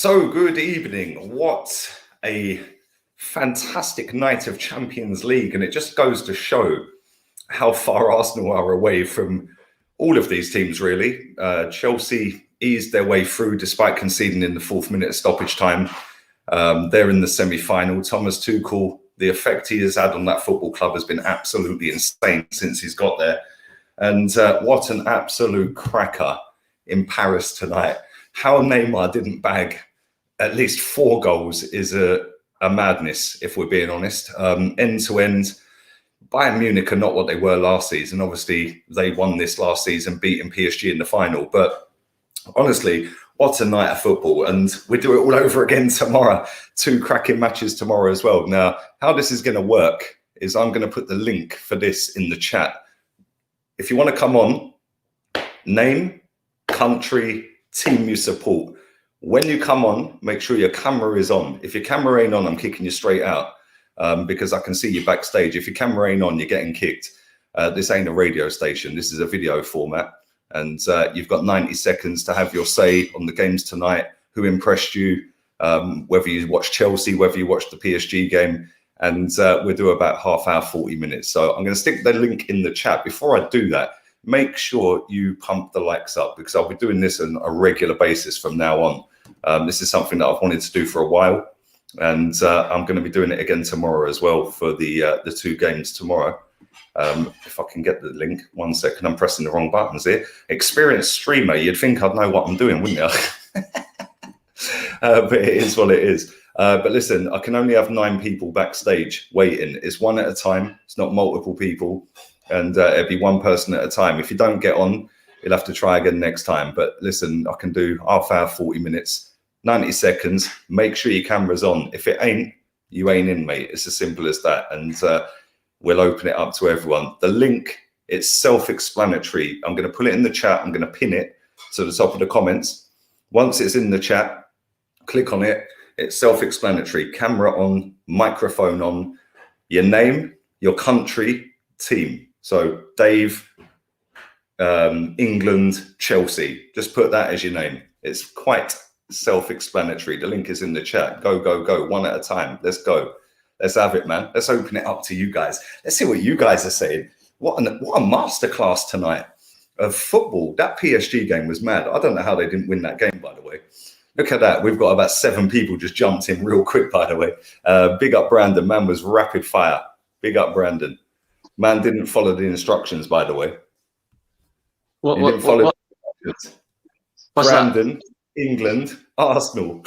So, good evening. What a fantastic night of Champions League. And it just goes to show how far Arsenal are away from all of these teams, really. Chelsea eased their way through despite conceding in the 4th minute of stoppage time. They're in the semi-final. Thomas Tuchel, the effect he has had on that football club has been absolutely insane since he's got there. And what an absolute cracker in Paris tonight. How Neymar didn't bag at least 4 goals is a madness, if we're being honest. End to end, Bayern Munich are not what they were last season. Obviously, they won this last season, beating PSG in the final. But honestly, what a night of football. And we do it all over again tomorrow. 2 cracking matches tomorrow as well. Now, how this is going to work is I'm going to put the link for this in the chat. If you want to come on, name, country, team you support. When you come on, make sure your camera is on. If your camera ain't on, I'm kicking you straight out because I can see you backstage. If your camera ain't on, you're getting kicked. This ain't a radio station. This is a video format. And you've got 90 seconds to have your say on the games tonight, who impressed you, whether you watched Chelsea, whether you watched the PSG game. And we'll do about half hour, 40 minutes. So I'm going to stick the link in the chat. Before I do that, make sure you pump the likes up because I'll be doing this on a regular basis from now on. This is something that I've wanted to do for a while. And I'm going to be doing it again tomorrow as well for the 2 games tomorrow. If I can get the link, 1 second, I'm pressing the wrong buttons here. Experienced streamer, you'd think I'd know what I'm doing, wouldn't you? But it is what it is. But listen, I can only have 9 people backstage waiting. It's 1 at a time. It's not multiple people. And it'll be 1 person at a time. If you don't get on, you'll have to try again next time. But listen, I can do half hour, 40 minutes, 90 seconds. Make sure your camera's on. If it ain't, you ain't in, mate. It's as simple as that. And we'll open it up to everyone. The link, it's self-explanatory. I'm going to put it in the chat. I'm going to pin it to the top of the comments. Once it's in the chat, click on it. It's self-explanatory. Camera on, microphone on, your name, your country, team. So Dave, England, Chelsea. Just put that as your name. It's quite self-explanatory. The link is in the chat. Go, go, go. 1 at a time. Let's go. Let's have it, man. Let's open it up to you guys. Let's see what you guys are saying. What a masterclass tonight of football. That PSG game was mad. I don't know how they didn't win that game, by the way. Look at that. We've got about 7 people just jumped in real quick, by the way. Big up Brandon. Man was rapid fire. Big up Brandon. Man didn't follow the instructions, by the way. What the instructions. Brandon, that? England, Arsenal.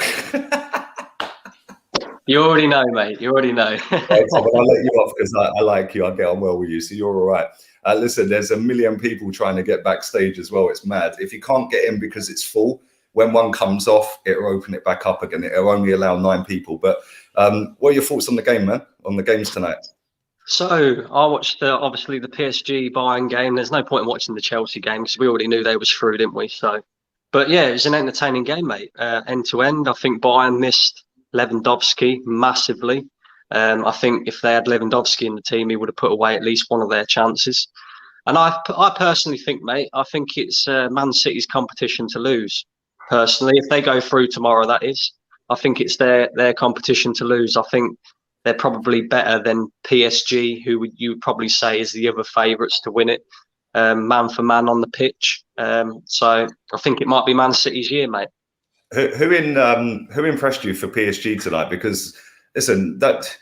You already know, mate. You already know. But I'll let you off because I like you. I get on well with you, so you're all right. Listen, there's a million people trying to get backstage as well. It's mad. If you can't get in because it's full, when one comes off, it'll open it back up again. It'll only allow 9 people. But what are your thoughts on the game, man? On the games tonight? So I watched obviously the PSG Bayern game. There's no point in watching the Chelsea game because we already knew they was through, didn't we? So, but yeah, it was an entertaining game, mate. End to end. I think Bayern missed Lewandowski massively. I think if they had Lewandowski in the team, he would have put away at least one of their chances. And I personally think, mate, I think it's Man City's competition to lose. Personally, if they go through tomorrow, that is, I think it's their competition to lose. I think they're probably better than PSG, who you would probably say is the other favourites to win it, man for man on the pitch. So I think it might be Man City's year, mate. Who impressed you for PSG tonight? Because listen, that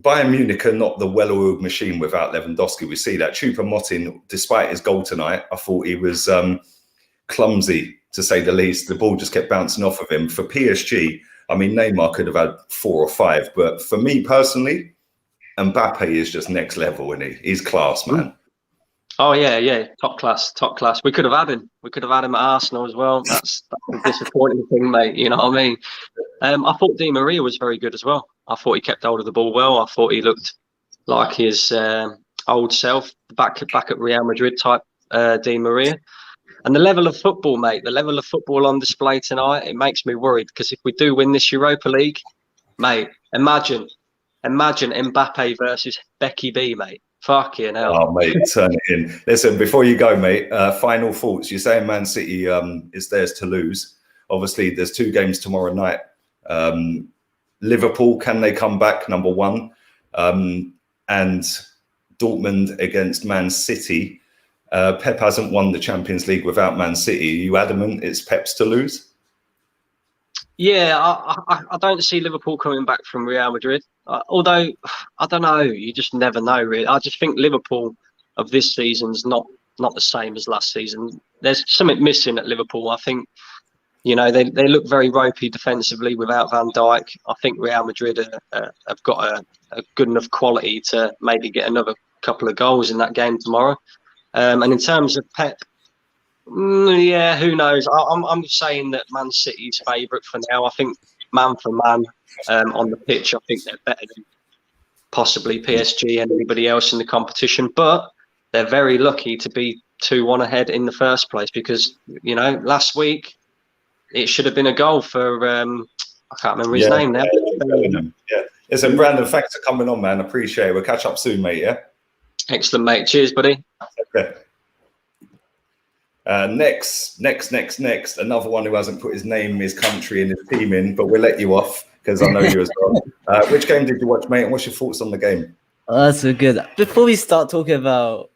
Bayern Munich are not the well-oiled machine without Lewandowski. We see that. Choupo-Moting, despite his goal tonight, I thought he was clumsy to say the least. The ball just kept bouncing off of him. For PSG, I mean, Neymar could have had 4 or 5, but for me personally, Mbappe is just next level, isn't he? He's class, man. Oh yeah, top class. We could have had him. We could have had him at Arsenal as well. That's a disappointing thing, mate. You know what I mean? I thought Di Maria was very good as well. I thought he kept hold of the ball well. I thought he looked like his old self, back at Real Madrid type Di Maria. And the level of football, mate, the level of football on display tonight, it makes me worried because if we do win this Europa League, mate, imagine Mbappe versus Becky B, mate. Fucking hell. Oh, mate, turn it in. Listen, before you go, mate, final thoughts. You're saying Man City is theirs to lose. Obviously, there's 2 games tomorrow night. Liverpool, can they come back? Number one. And Dortmund against Man City. Pep hasn't won the Champions League without Man City. Are you adamant it's Pep's to lose? Yeah, I don't see Liverpool coming back from Real Madrid. Although, I don't know, you just never know, really. I just think Liverpool of this season's not the same as last season. There's something missing at Liverpool. I think, they look very ropey defensively without Van Dijk. I think Real Madrid have got a good enough quality to maybe get another couple of goals in that game tomorrow. And in terms of Pep, yeah, who knows? I'm saying that Man City's favourite for now. I think man for man on the pitch, I think they're better than possibly PSG and anybody else in the competition. But they're very lucky to be 2-1 ahead in the first place because, last week it should have been a goal for, I can't remember his name now. Yeah. Listen, Brandon, thanks for coming on, man. Appreciate it. We'll catch up soon, mate, yeah? Excellent, mate. Cheers, buddy. Okay. Next, another one who hasn't put his name, his country, and his team in, but we'll let you off because I know you as well. Which game did you watch, mate? And what's your thoughts on the game? Oh, that's so good. Before we start talking about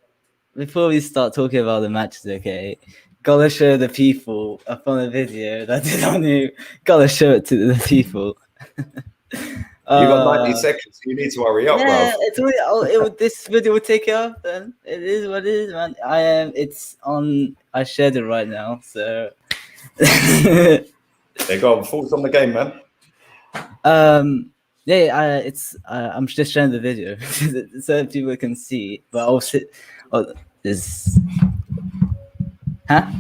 the matches, okay, gotta show the people. I found a video that did on you. Gotta show it to the people. You got 90 seconds, so you need to hurry up, yeah, bro. It's only, this video will take it off, and it is what it is, man. It's on. I shared it right now, so. There you go. Thoughts on the game, man. Yeah, I'm just sharing the video so people can see. But I'll sit. Oh, this. Huh?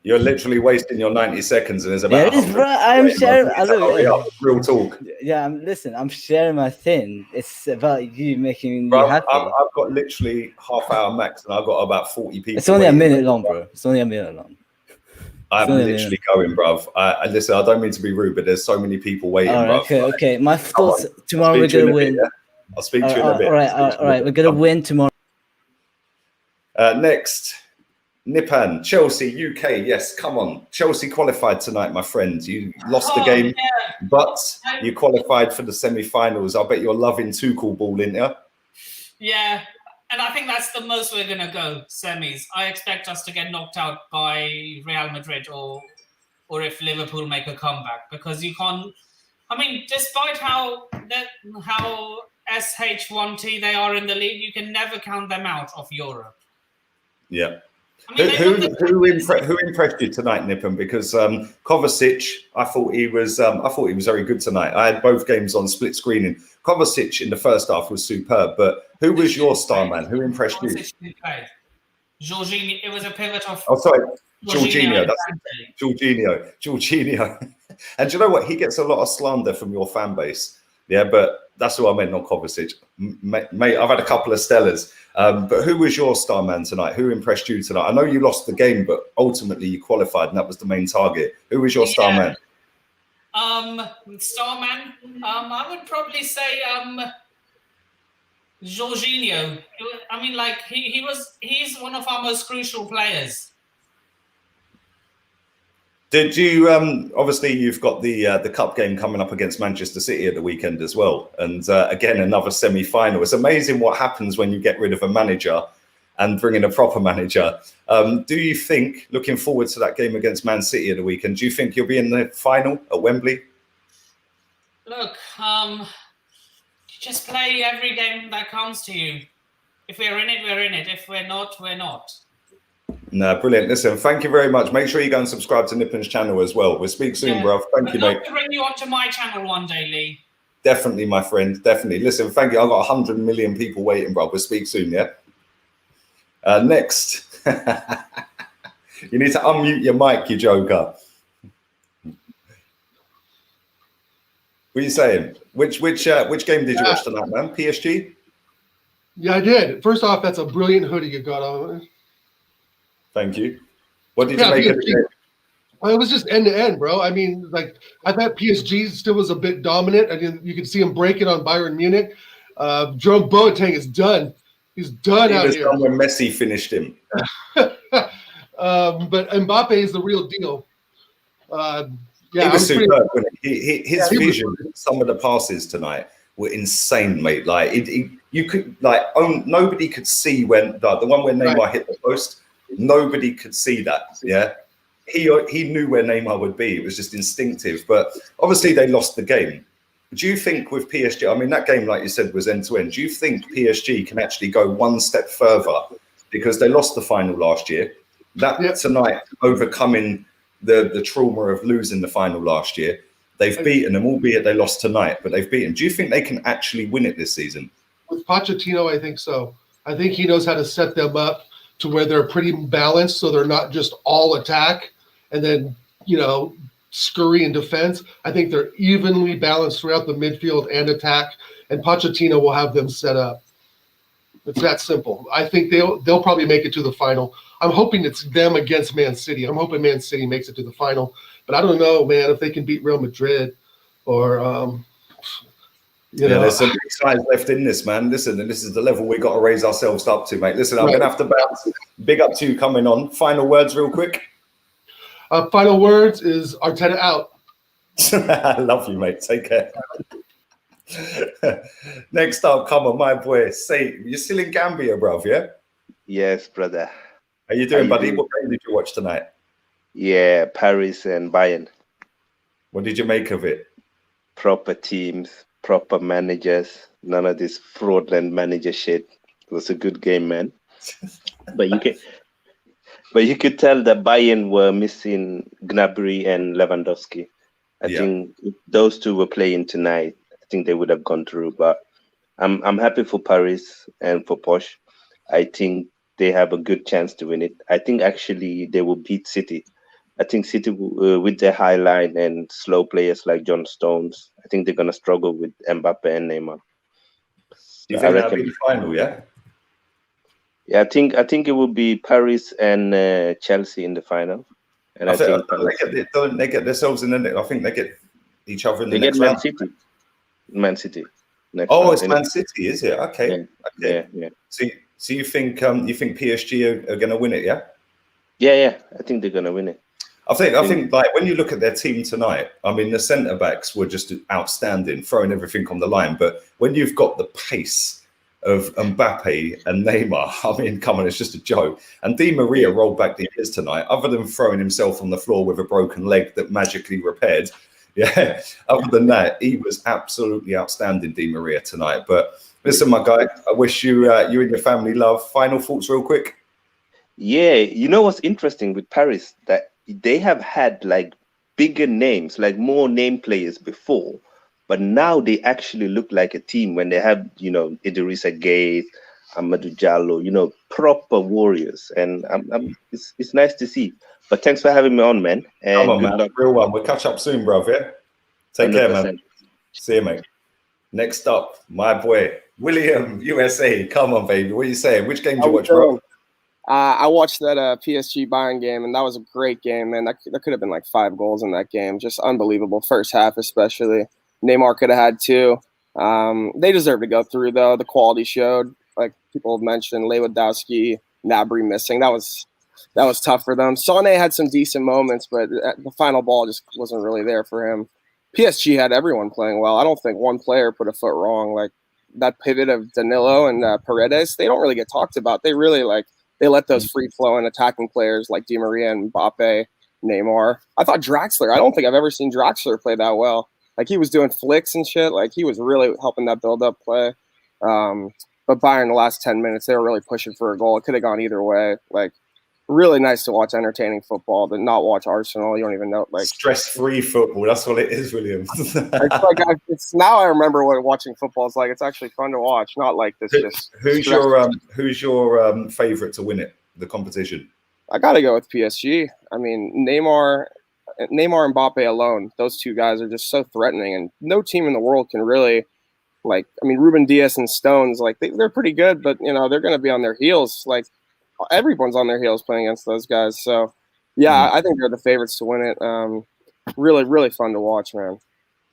You're literally wasting your 90 seconds, and there's about. Yeah, it is, bro. I'm sharing. Hurry up. Real talk. Yeah, I'm sharing my thing. It's about you making me happy. I've got literally half-hour max, and I've got about 40 people. It's only a minute long, bro. It's only a minute long. I'm literally going, bruv. Listen, I don't mean to be rude, but there's so many people waiting, bruv. Okay. My thoughts tomorrow, we're gonna win. I'll speak to you in a bit. All right. We're gonna win tomorrow. Next, Nipun, Chelsea, UK. Yes, come on. Chelsea qualified tonight, my friend. You lost the game, but you qualified for the semi-finals. I bet you're loving Tuchel ball, isn't you? Yeah, and I think that's the most we're going to go, semis. I expect us to get knocked out by Real Madrid or if Liverpool make a comeback, because you can't. I mean, despite how SH1T they are in the league, you can never count them out of Europe. Yeah. I mean, who impressed you tonight, Nipun? Because Kovacic, I thought he was very good tonight. I had both games on split screening. Kovacic in the first half was superb, but who was your star man? Who impressed you? Jorginho. It was a pivot of. Oh, sorry, Jorginho. That's Jorginho. And do you know what? He gets a lot of slander from your fan base. Yeah, but that's what I meant, not Kovacic. Mate, I've had a couple of stellars. But who was your star man tonight? Who impressed you tonight? I know you lost the game, but ultimately you qualified, and that was the main target. Who was your star man? Star man? I would probably say Jorginho. I mean, like he's one of our most crucial players. Did you obviously you've got the cup game coming up against Manchester City at the weekend as well, and again another semi-final. It's amazing what happens when you get rid of a manager and bring in a proper manager. Do you think, looking forward to that game against Man City at the weekend, do you think you'll be in the final at Wembley? Look, just play every game that comes to you. If we're in it, we're in it. If we're not, we're not. No, brilliant. Listen, thank you very much. Make sure you go and subscribe to Nipun's channel as well. We'll speak soon, bro. Thank you, mate. I'd love to bring you onto my channel one day, Lee. Definitely, my friend. Definitely. Listen, thank you. I've got 100 million people waiting, bro. We'll speak soon, yeah? Next. You need to unmute your mic, you joker. What are you saying? Which game did you watch tonight, man? PSG? Yeah, I did. First off, that's a brilliant hoodie you got on. Thank you. What did you make of the game? Well, it was just end to end, bro. I mean, like I thought PSG still was a bit dominant. I mean, you could see him breaking on Bayern Munich. Jerome Boateng is done. He's done out here. When Messi finished him. But Mbappe is the real deal. Yeah, he was pretty- superb. Wasn't he? His Yeah, he was vision, some of the passes tonight were insane, mate. Like you could nobody could see when the one where Neymar hit the post. Nobody could see that. Yeah, he knew where Neymar would be. It was just instinctive. But obviously they lost the game. Do you think with PSG? I mean, that game, like you said, was end to end. Do you think PSG can actually go one step further because they lost the final last year? That tonight, overcoming the trauma of losing the final last year, they've beaten them, albeit they lost tonight, but they've beaten. Do you think they can actually win it this season? With Pochettino, I think so. I think he knows how to set them up to where they're pretty balanced, so they're not just all attack and then, scurry in defense. I think they're evenly balanced throughout the midfield and attack, and Pochettino will have them set up. It's that simple. I think they'll probably make it to the final. I'm hoping it's them against Man City. I'm hoping Man City makes it to the final, but I don't know, man, if they can beat Real Madrid or there's some big sides left in this, man. Listen, and this is the level we got to raise ourselves up to, mate. Listen, I'm going to have to bounce. Big up to you coming on. Final words real quick. Final words is Arteta out. I love you, mate. Take care. Next up, come on, my boy. Say, you're still in Gambia, bruv, yeah? Yes, brother. How you doing, buddy? What game did you watch tonight? Yeah, Paris and Bayern. What did you make of it? Proper teams, proper managers, none of this fraudulent manager shit. It was a good game, man. But you could tell that Bayern were missing Gnabry and Lewandowski. I think if those two were playing tonight, I think they would have gone through. But I'm happy for Paris and for Posh. I think they have a good chance to win it. I think actually they will beat City. I think City, with their high line and slow players like John Stones, I think they're going to struggle with Mbappe and Neymar. Do you think that'll be the final, yeah? Yeah, I think it will be Paris and Chelsea in the final. And I think they get themselves in the. I think they get each other in the they next get Man round. City. Man City. Next Oh, round. it's Man City, is it? Okay. Yeah. Yeah. So you think PSG are going to win it? Yeah. Yeah. I think they're going to win it. I think like when you look at their team tonight, I mean the centre backs were just outstanding, throwing everything on the line. But when you've got the pace of Mbappe and Neymar, I mean, come on, it's just a joke. And Di Maria rolled back the years tonight, other than throwing himself on the floor with a broken leg that magically repaired. Yeah, other than that, he was absolutely outstanding, Di Maria, tonight. But listen, my guy, I wish you you and your family love. Final thoughts real quick? Yeah, you know what's interesting with Paris? That they have had like bigger names, like more name players before. But now they actually look like a team when they have, Idrissa Gueye, Amadou Diallo, proper warriors. And it's nice to see. But thanks for having me on, man. And come on, man. Luck. Real one. We'll catch up soon, bro. Yeah? Take 100%. Care, man. See you, mate. Next up, my boy, William, USA. Come on, baby. What are you saying? Which game did you watch, bro? I watched that PSG Bayern game, and that was a great game, man. That could have been like 5 goals in that game. Just unbelievable. First half, especially. Neymar could have had 2. They deserve to go through, though. The quality showed, like people have mentioned, Lewandowski, Gnabry missing. That was tough for them. Sané had some decent moments, but the final ball just wasn't really there for him. PSG had everyone playing well. I don't think one player put a foot wrong. Like that pivot of Danilo and Paredes, they don't really get talked about. They really they let those free-flowing attacking players like Di Maria and Mbappe, Neymar. I thought Draxler, I don't think I've ever seen Draxler play that well. Like, he was doing flicks and shit. Like, he was really helping that build-up play. But Bayern, the last 10 minutes, they were really pushing for a goal. It could have gone either way. Like, really nice to watch entertaining football, but not watch Arsenal. You don't even know. Like, stress-free football. That's what it is, William. it's now I remember what watching football is like. It's actually fun to watch, not like this. Who's your favorite to win it? The competition. I got to go with PSG. I mean, Neymar and Mbappe alone, those two guys are just so threatening, and no team in the world can really, like, I mean, Ruben Dias and Stones, like, they're pretty good, but, they're going to be on their heels. Like, everyone's on their heels playing against those guys. So, yeah, I think they're the favorites to win it. Really, really fun to watch, man.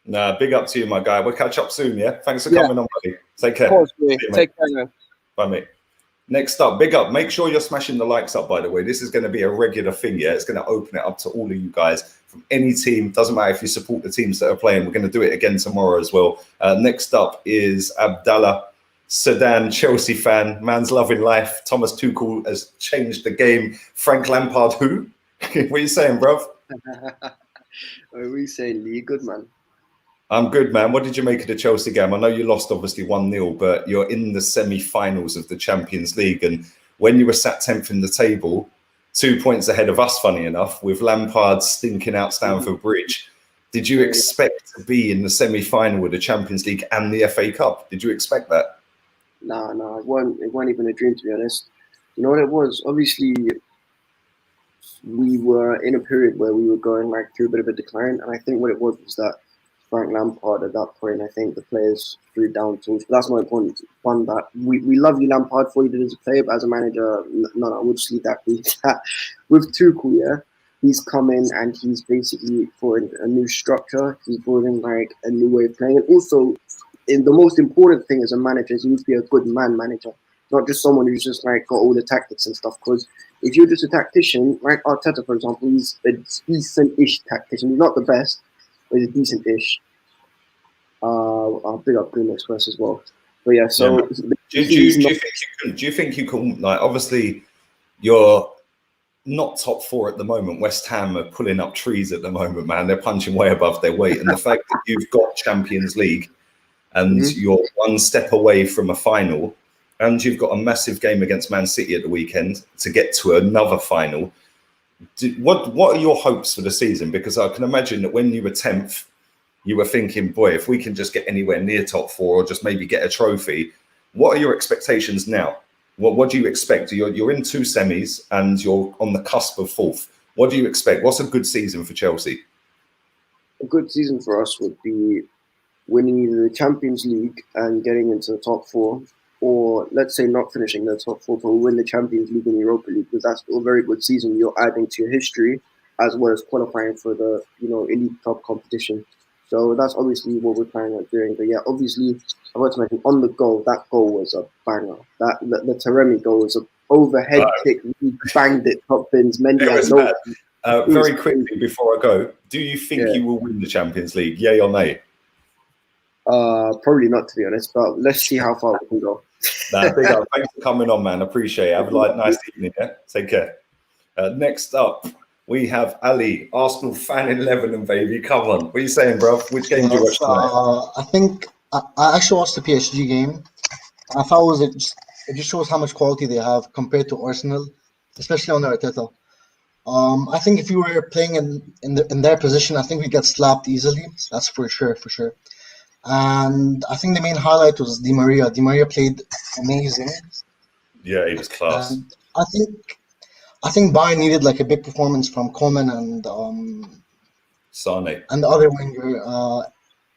Nah, big up to you, my guy. We'll catch up soon, yeah? Thanks for coming on, buddy. Take care. Of course, Take care, man. Bye, mate. Next up, big up. Make sure you're smashing the likes up, by the way. This is going to be a regular thing, yeah? It's going to open it up to all of you guys from any team. Doesn't matter if you support the teams that are playing. We're going to do it again tomorrow as well. Next up is Abdallah Sedan, Chelsea fan. Man's loving life. Thomas Tuchel has changed the game. Frank Lampard, who? What are you saying, bruv? What are we saying, Lee? Good, man. I'm good, man. What did you make of the Chelsea game? I know you lost, obviously, 1-0, but you're in the semi-finals of the Champions League. And when you were sat 10th in the table, 2 points ahead of us, funny enough, with Lampard stinking out Stamford Bridge, did you expect to be in the semi-final with the Champions League and the FA Cup? Did you expect that? No, it wasn't even a dream, to be honest. You know what it was? Obviously, we were in a period where we were going like through a bit of a decline. And I think what it was that Frank Lampard at that point, I think the players threw down tools. But that's not important. One that we love you, Lampard, for what you did as a player, but as a manager, no, we'll just leave that. With Tuchel, yeah, he's come in and he's basically put in a new structure. He's brought in like a new way of playing. And also, the most important thing as a manager is you need to be a good man manager, not just someone who's just like got all the tactics and stuff. Because if you're just a tactician, like Arteta, for example, he's a decent-ish tactician. He's not the best, but he's a decent-ish. I'll big up Green Express as well. But yeah, so do you think you can, like, obviously you're not top four at the moment. West Ham are pulling up trees at the moment, man. They're punching way above their weight. And the fact that you've got Champions League and you're one step away from a final, and you've got a massive game against Man City at the weekend to get to another final. What are your hopes for the season? Because I can imagine that when you were 10th, you were thinking, boy, if we can just get anywhere near top four or just maybe get a trophy. What are your expectations now? What do you expect? You're in 2 semis and you're on the cusp of 4th. What do you expect? What's a good season for Chelsea? A good season for us would be winning either the Champions League and getting into the top 4, or let's say not finishing the top 4, but win the Champions League and Europa League, because that's a very good season. You're adding to your history as well as qualifying for the elite top competition. So that's obviously what we're planning on doing. But yeah, obviously, I want to mention on the goal, that goal was a banger. The Taremi goal was an overhead kick. We banged it top bins. Mendy had no. Very quickly before I go, do you think you will win the Champions League? Yay or nay? Probably not, to be honest. But let's see how far we can go. Big up. Thanks for coming on, man. Appreciate it. Have a nice evening. Yeah, take care. Next up, we have Ali, Arsenal fan in Lebanon, baby. Come on. What are you saying, bro? Which game do you watch tonight? I think I actually watched the PSG game. I thought it just shows how much quality they have compared to Arsenal, especially on Arteta. I think if you were playing in their position, I think we get slapped easily. That's for sure. And I think the main highlight was Di Maria. Di Maria played amazing. Yeah, he was class. And I think Bayern needed like a big performance from Coleman and Sane and the other winger,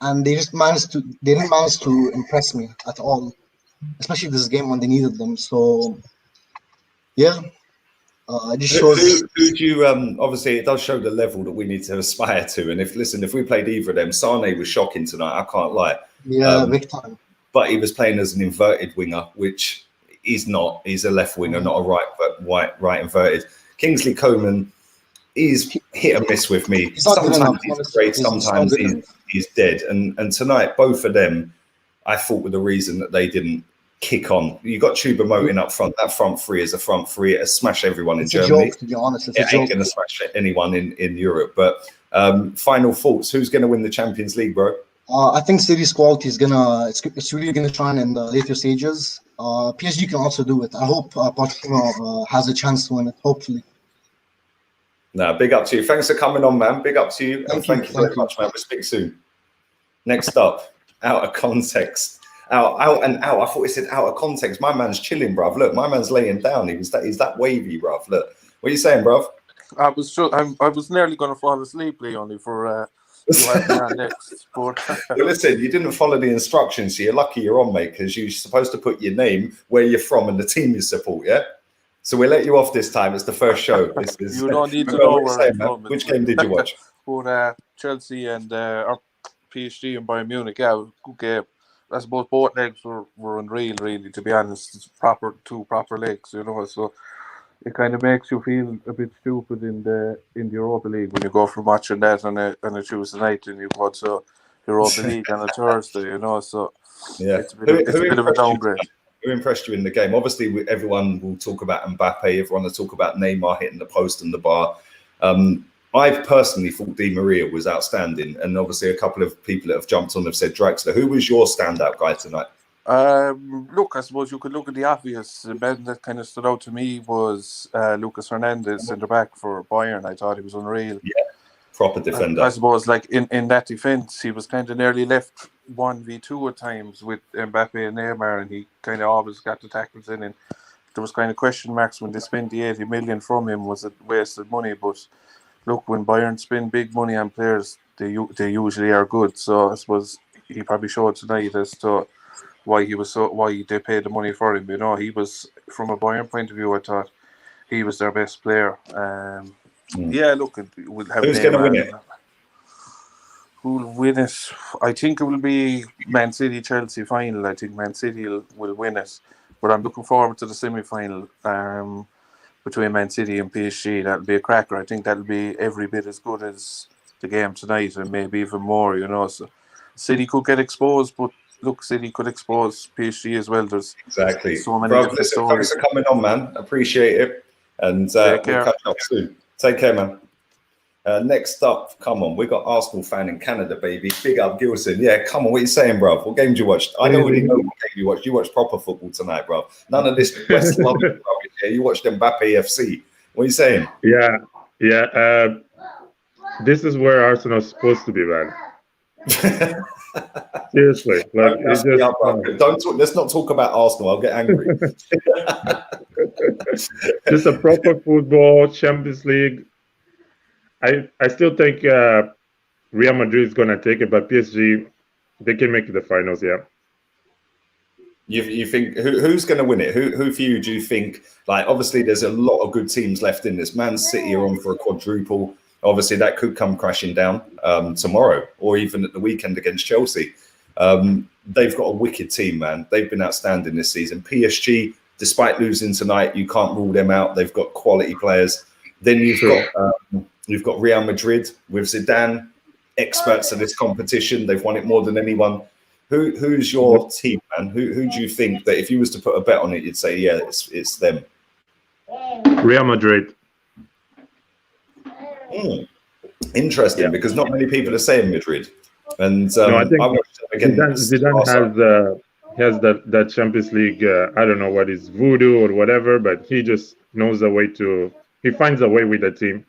and they didn't manage to impress me at all, especially this game when they needed them. So yeah, it just shows. Who do you obviously it does show the level that we need to aspire to. And if we played either of them, Sane was shocking tonight. I can't lie. Yeah, big time. But he was playing as an inverted winger, which he's not. He's a left winger, not a right inverted. Kingsley Coman is hit and miss with me. Sometimes he's great, sometimes he's dead. And tonight, both of them, I thought were the reason that they didn't kick on. You got Choupo-Moting up front. That front three is a front three. It has smashed everyone in Germany. Joke, to be honest. It ain't going to smash anyone in Europe. But final thoughts. Who's going to win the Champions League, bro? I think City's quality is it's really gonna shine in the later stages. PSG can also do it. I hope Pochettino has a chance to win it. Hopefully. Big up to you. Thanks for coming on, man. Big up to you. Thank you very much, man. We'll speak soon. Next up, out of context. Out and out. I thought it said out of context. My man's chilling, bruv. Look, my man's laying down. He's that wavy, bruv. Look. What are you saying, bruv? I was nearly gonna fall asleep, Leonie, for next. But well, listen, you didn't follow the instructions, so you're lucky you're on, mate, because you're supposed to put your name, where you're from, and the team you support, yeah? So we'll let you off this time. It's the first show. This is, you don't need to know where I'm from. Which game did you watch? Chelsea and PSG and Bayern Munich. Yeah, good game. I suppose both legs were unreal, really, to be honest. It's two proper legs, you know, so it kind of makes you feel a bit stupid in the Europa League when you go from watching that on a Tuesday night and you go to Europa League on a Thursday, you know, so Yeah. it's a bit of a downgrade. Who impressed you in the game? Obviously, everyone will talk about Mbappe. Everyone will talk about Neymar hitting the post and the bar. I've personally thought Di Maria was outstanding, and obviously a couple of people that have jumped on have said Draxler. Who was your standout guy tonight? Look, I suppose you could look at the obvious. The man that kind of stood out to me was Lucas Hernandez, centre back for Bayern. I thought he was unreal. Yeah, proper defender. I suppose, like in that defence, he was kind of nearly left 1v2 at times with Mbappe and Neymar, and he kind of always got the tackles in. And there was kind of question marks when they spent the 80 million from him. Was it wasted money? But look, when Bayern spend big money on players, they usually are good. So I suppose he probably showed tonight as to why they paid the money for him. You know, he was, from a Bayern point of view, I thought he was their best player. Yeah, look, we'll have. Who's going to win it? Who'll win it? I think it will be Man City Chelsea final. I think Man City will win it, but I'm looking forward to the semi-final between Man City and PSG. That'll be a cracker. I think that'll be every bit as good as the game tonight, and maybe even more. You know, so City could get exposed, but look, City could expose PSG as well. There's exactly so many Bro, different stories. Thanks for coming on, man. Appreciate it, and we'll catch up soon. Take care, man. Next up, come on, we got Arsenal fan in Canada, baby. Big up Gilson. Yeah, come on, what are you saying, bro? What game did you watch? I already know what game you watched. You watched proper football tonight, bro. None of this West London rubbish. Yeah, you watched Mbappe FC. What are you saying? Yeah. This is where Arsenal's supposed to be, man. Seriously, like it's just, don't talk, let's not talk about Arsenal. I'll get angry. Just a proper football, Champions League. I still think Real Madrid is gonna take it, but PSG, they can make it the finals. Yeah. You think who's going to win it? Who for you do you think? Like, obviously, there's a lot of good teams left in this. Man City are on for a quadruple. Obviously, that could come crashing down tomorrow or even at the weekend against Chelsea. They've got a wicked team, man. They've been outstanding this season. PSG, despite losing tonight, you can't rule them out. They've got quality players. Then you've got Real Madrid with Zidane, experts of this competition. They've won it more than anyone. Who's your team, man? Who do you think that if you was to put a bet on it, you'd say, yeah, it's them? Real Madrid. Interesting, because not many people are saying Madrid. And no, I think again, Zidane has that Champions League. I don't know what is voodoo or whatever, but he just knows a way to. He finds a way with the team.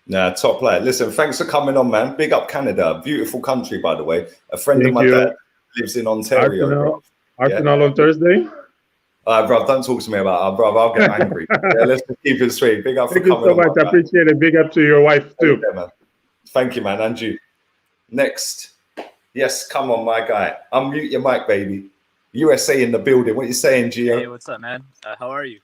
Nah, top player. Listen, thanks for coming on, man. Big up Canada. Beautiful country, by the way. A friend of my dad lives in Ontario. Arsenal on Thursday? Bro, don't talk to me about that, bro. I'll get angry. Yeah, let's just keep it straight. Big up for coming on. Thank you so much. I appreciate it. Big up to your wife, too. Okay, man. Thank you, man. And you. Next. Yes, come on, my guy. Unmute your mic, baby. USA in the building. What you saying, Gio? Hey, what's up, man? How are you?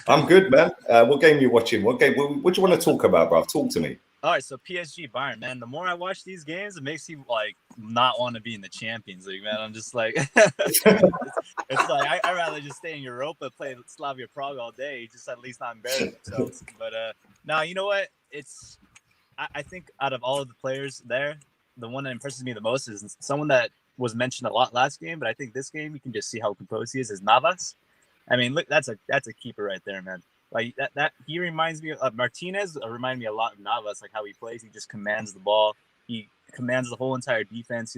I'm good, man. What game are you watching? What do you want to talk about, bro? Talk to me. All right, so PSG Bayern, man. The more I watch these games, it makes you like not want to be in the Champions League, man. I'm just like, it's like I'd rather just stay in Europa, play Slavia Prague all day, just at least not embarrass themselves. But now you know what? I think out of all of the players there, the one that impresses me the most is someone that was mentioned a lot last game, but I think this game you can just see how composed he is Navas. I mean, look, that's a keeper right there, man. Like that he reminds me of Martinez. Remind me a lot of Navas, like how he plays. He just commands the ball. He commands the whole entire defense.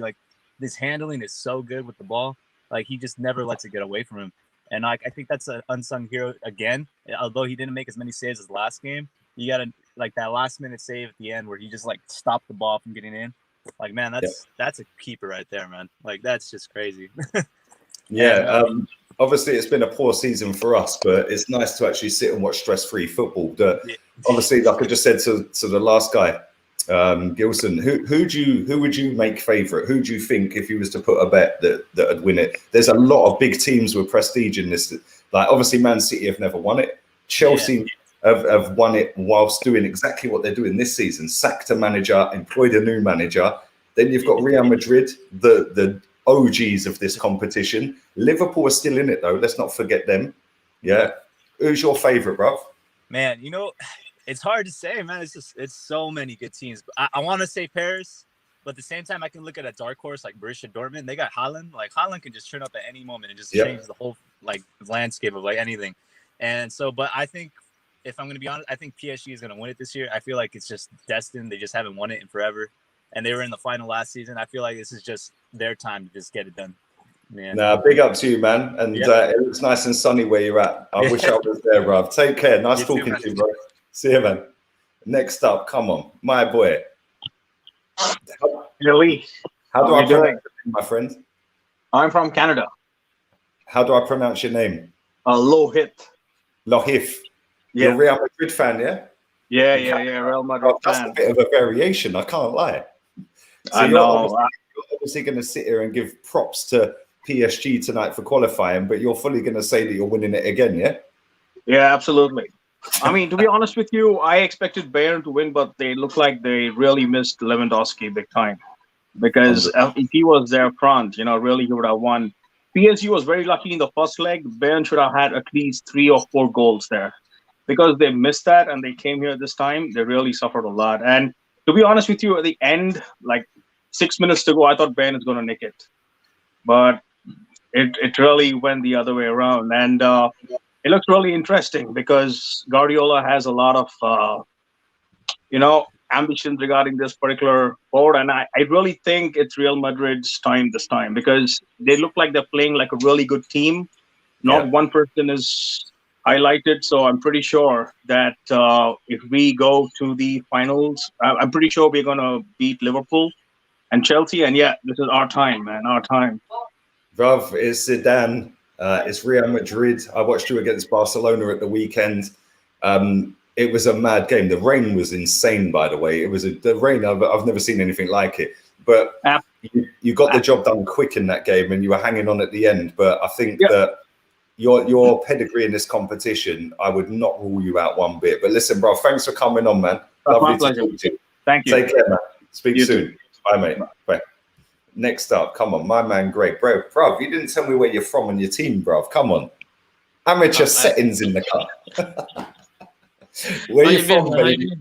His handling is so good with the ball. Like he just never lets it get away from him. And I think that's an unsung hero again. Although he didn't make as many saves as last game, you got that last minute save at the end where he just stopped the ball from getting in. Like, man, that's a keeper right there, man. Like that's just crazy. Yeah. Obviously, it's been a poor season for us, but it's nice to actually sit and watch stress-free football. Obviously, like I just said to the last guy, Gilson, who would you make favourite? Who do you think, if you was to put a bet, that would win it? There's a lot of big teams with prestige in this. Like, obviously, Man City have never won it. Chelsea have won it whilst doing exactly what they're doing this season: sacked a manager, employed a new manager. Then you've got Real Madrid, the OGs of this competition. Liverpool are still in it though. Let's not forget them. Yeah. Who's your favourite, bruv? Man, you know, it's hard to say, man. It's so many good teams. I want to say Paris, but at the same time, I can look at a dark horse like Borussia Dortmund. They got Haaland. Like Haaland can just turn up at any moment and just change the whole like landscape of like anything. And so, but I think if I'm going to be honest, I think PSG is going to win it this year. I feel like it's just destined. They just haven't won it in forever. And they were in the final last season. I feel like this is just their time to just get it done. Man. Nah, big up to you, man. And it looks nice and sunny where you're at. I wish I was there, bruv. Take care. Nice talking to you, bro. See you, man. Next up, come on, my boy. Really? How do I pronounce your name, my friend? I'm from Canada. How do I pronounce your name? Lohit. Lohif. Yeah. You're a Real Madrid fan, yeah? Yeah, Real Madrid That's fan. a bit of a variation, I can't lie. So I know. You're obviously going to sit here and give props to PSG tonight for qualifying, but you're fully going to say that you're winning it again, yeah? Yeah, absolutely. I mean, to be honest with you, I expected Bayern to win, but they look like they really missed Lewandowski big time. Because if he was there front, really he would have won. PSG was very lucky in the first leg. Bayern should have had at least 3 or 4 goals there. Because they missed that and they came here this time, they really suffered a lot. And to be honest with you, at the end, like 6 minutes to go, I thought Bayern is going to nick it. But it really went the other way around. And it looks really interesting because Guardiola has a lot of, ambitions regarding this particular board. And I really think it's Real Madrid's time this time because they look like they're playing like a really good team. Not one person is highlighted. So I'm pretty sure that if we go to the finals, I'm pretty sure we're going to beat Liverpool and Chelsea. And this is our time, man, our time. Bruv, it's Zidane. It's Real Madrid. I watched you against Barcelona at the weekend. It was a mad game. The rain was insane, by the way. It was the rain. I've never seen anything like it. But you got the job done quick in that game, and you were hanging on at the end. But I think that your pedigree in this competition, I would not rule you out one bit. But listen, bro, thanks for coming on, man. Lovely to talk to you. Thank you. Take care, man. Speak soon. Bye, mate. Bye. Next up, come on, my man, Greg. Bro, you didn't tell me where you're from and your team, bro. Come on. Amateur settings in the car. Where you from, baby?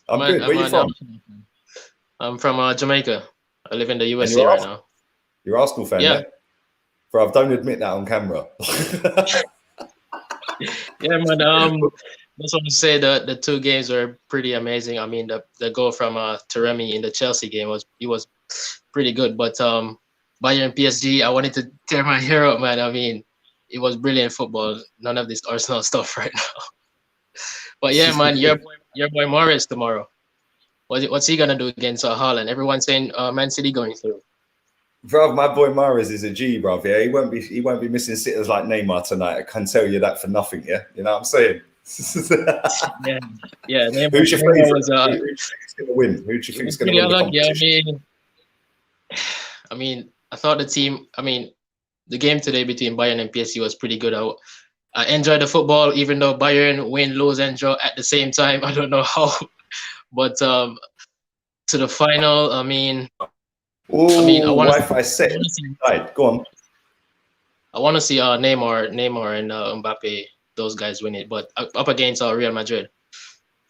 I'm good. Where you from? I'm from Jamaica. I live in the USA right now. You're Arsenal fan, yeah? Bro, don't admit that on camera. Yeah, man. Just want to say the 2 games were pretty amazing. I mean, the goal from Taremi in the Chelsea game was pretty good. But Bayern PSG, I wanted to tear my hair out, man. I mean, it was brilliant football. None of this Arsenal stuff right now. But yeah, man, your boy Morris tomorrow. What's he gonna do against Haaland? Everyone's saying Man City going through. Bro, my boy Mahrez is a G, bro. Yeah, he won't be missing sitters like Neymar tonight. I can tell you that for nothing. Yeah, you know what I'm saying. yeah. Who's your favorite? Who's going to win? Who do you think is going to win the competition? I mean, I thought the team. I mean, the game today between Bayern and PSG was pretty good. I enjoyed the football, even though Bayern win, lose, and draw at the same time. I don't know how, but to the final, I mean. I want Wi-Fi set. Right, go on. I want to see Neymar and Mbappe, those guys win it, but up against Real Madrid.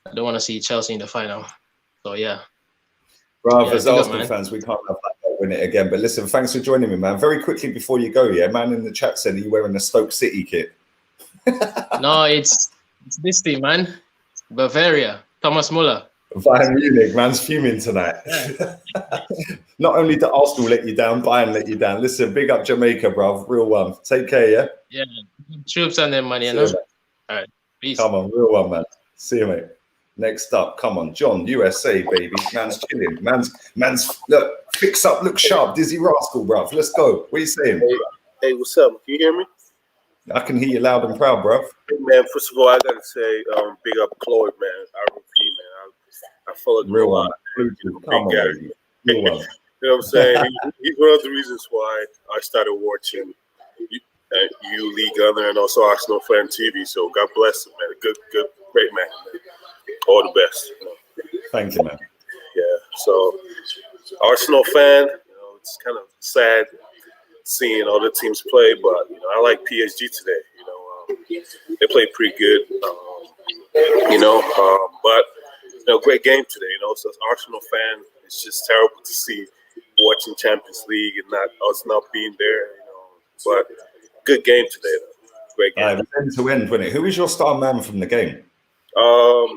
I don't want to see Chelsea in the final. So yeah. Bro, as Arsenal fans, we can't have that win it again. But listen, thanks for joining me, man. Very quickly before you go, man in the chat said, are you wearing a Stoke City kit? No, it's this team, man. Bavaria, Thomas Muller. Bayern Munich, man's fuming tonight. Yeah. Not only did Arsenal let you down, Bayern let you down. Listen, big up Jamaica, bro. Real one. Take care, yeah? Yeah. Troops on them money, you know? All right. Peace. Come on, real one, man. See you, mate. Next up, come on, John, USA, baby. Man's chilling. Man's look, fix up, look sharp. Dizzy Rascal, bro. Let's go. What are you saying? Hey, what's up? Can you hear me? I can hear you loud and proud, bro. Hey, man, first of all, I gotta say, big up Chloe, man. I repeat, man. I follow real one. Come on, baby. You know what I'm saying? He's one of the reasons why I started watching U League Other and also Arsenal Fan TV. So God bless him, man. Good, great man. All the best. Thank you, man. Yeah. So Arsenal fan, it's kind of sad seeing other teams play, but I like PSG today. They played pretty good. But great game today. So as an Arsenal fan, it's just terrible to see watching Champions League and not us not being there. But good game today. Great game. End to end, wasn't it? Who was your star man from the game?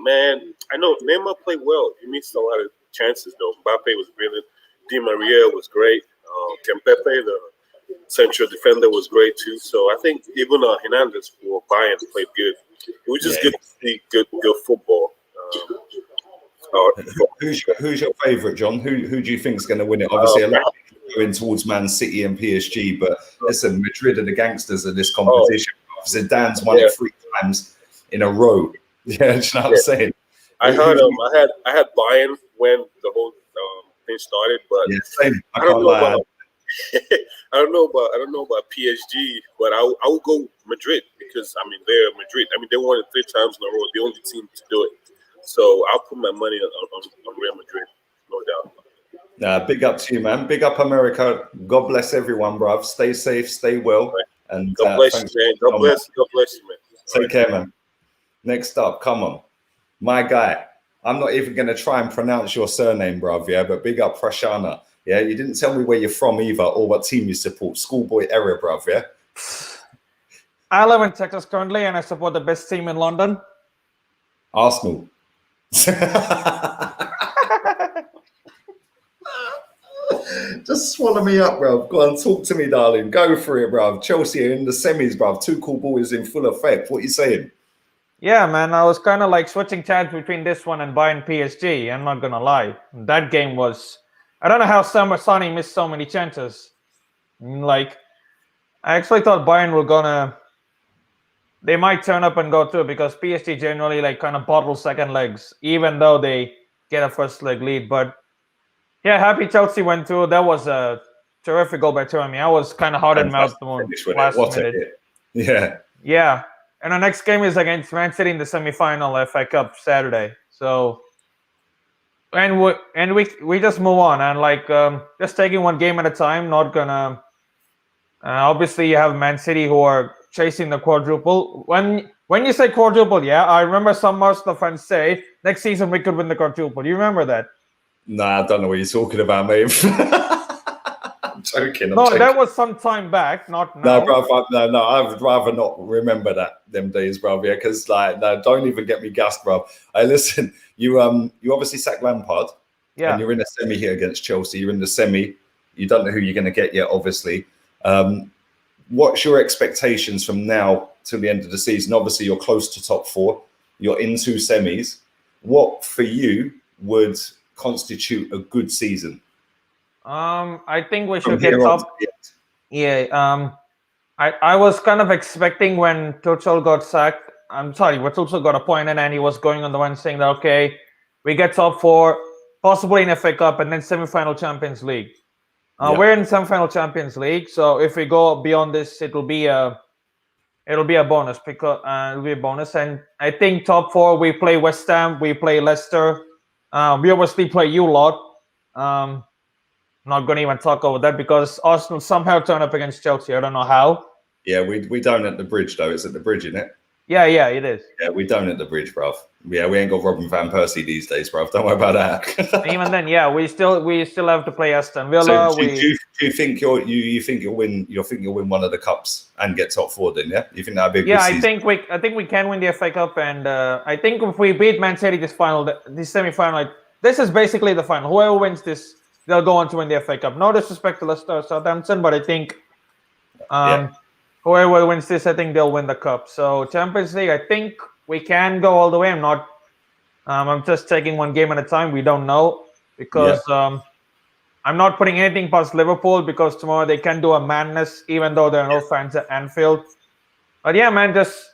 Man, I know Neymar played well. He missed a lot of chances though. Mbappe was brilliant. Di Maria was great. Kempepe, the central defender, was great too. So I think even Hernandez for Bayern played good. It was just good to see good football. Who's your favourite, John? Who do you think is going to win it? Obviously, a lot of people are going towards Man City and PSG, but listen, Madrid are the gangsters of this competition. Zidane's won it 3 times in a row. Yeah, do you know what I'm saying? I heard I had Bayern when the whole thing started, but same. I don't know about I don't know about PSG, but I would go Madrid because they're Madrid. They won it 3 times in a row, the only team to do it. So I'll put my money on Real Madrid, no doubt. Big up to you, man. Big up America. God bless everyone, bruv. Stay safe, stay well, and God bless you, man. God bless you, man. Take care, man. Next up, come on, my guy. I'm not even going to try and pronounce your surname, bruv. Yeah, but big up Prashana. Yeah, you didn't tell me where you're from either or what team you support. Schoolboy error, bruv. Yeah. I live in Texas currently, and I support the best team in London. Arsenal. Just swallow me up, bruv. Go on, talk to me, darling. Go for it, bruv. Chelsea are in the semis, bruv. 2 cool boys in full effect. What are you saying? Yeah, man. I was kind of like switching tabs between this one and Bayern PSG. I'm not gonna lie. That game was. I don't know how Sonny missed so many chances. Like, I actually thought Bayern were they might turn up and go through because PSG generally like kind of bottle second legs, even though they get a first leg lead. But yeah, happy Chelsea went through. That was a terrific goal by Turamey. I was kind of hard in mouth last minute. Yeah. And the next game is against Man City in the semi-final FA Cup Saturday. So, and we just move on and like just taking one game at a time. Not gonna. Obviously, you have Man City who are chasing the quadruple. When you say quadruple, yeah, I remember some Arsenal fans say next season we could win the quadruple. Do you remember that? Nah, I don't know what you're talking about, mate. I'm joking. That was some time back, not now. No, bro, no, I would rather not remember them days, bro. Yeah, because no, don't even get me gassed, bro. Listen, you obviously sacked Lampard. Yeah. And you're in a semi here against Chelsea. You're in the semi. You don't know who you're going to get yet, obviously. What's your expectations from now till the end of the season? Obviously, you're close to top 4. You're in 2 semis. What for you would constitute a good season? I think we should get top. Yeah. I was kind of expecting when Tuchel got sacked. I'm sorry, when Tuchel got appointed and he was going on the one saying that okay, we get top 4, possibly in FA Cup and then semi-final Champions League. We're in semi-final Champions League, so if we go beyond this, it'll be a bonus because it'll be a bonus. And I think top 4, we play West Ham, we play Leicester, we obviously play you lot. Not going to even talk over that because Arsenal somehow turn up against Chelsea. I don't know how. Yeah, we don't at the Bridge though. It's at the Bridge, isn't it? Yeah, it is. Yeah, we don't at the Bridge, bruv. Yeah, we ain't got Robin van Persie these days, bruv. Don't worry about that. Even then, yeah, we still have to play Aston Villa. So do you think you'll win? You think you'll win one of the cups and get top 4? Then, yeah, you think that'd be a good season? I think we can win the FA Cup, and I think if we beat Man City this semi-final, this is basically the final. Whoever wins this, they'll go on to win the FA Cup. No disrespect to Leicester or Southampton, but I think whoever wins this, I think they'll win the cup. So Champions League, I think we can go all the way. I'm just taking one game at a time. We don't know because I'm not putting anything past Liverpool because tomorrow they can do a madness, even though there are no fans at Anfield. But yeah, man, just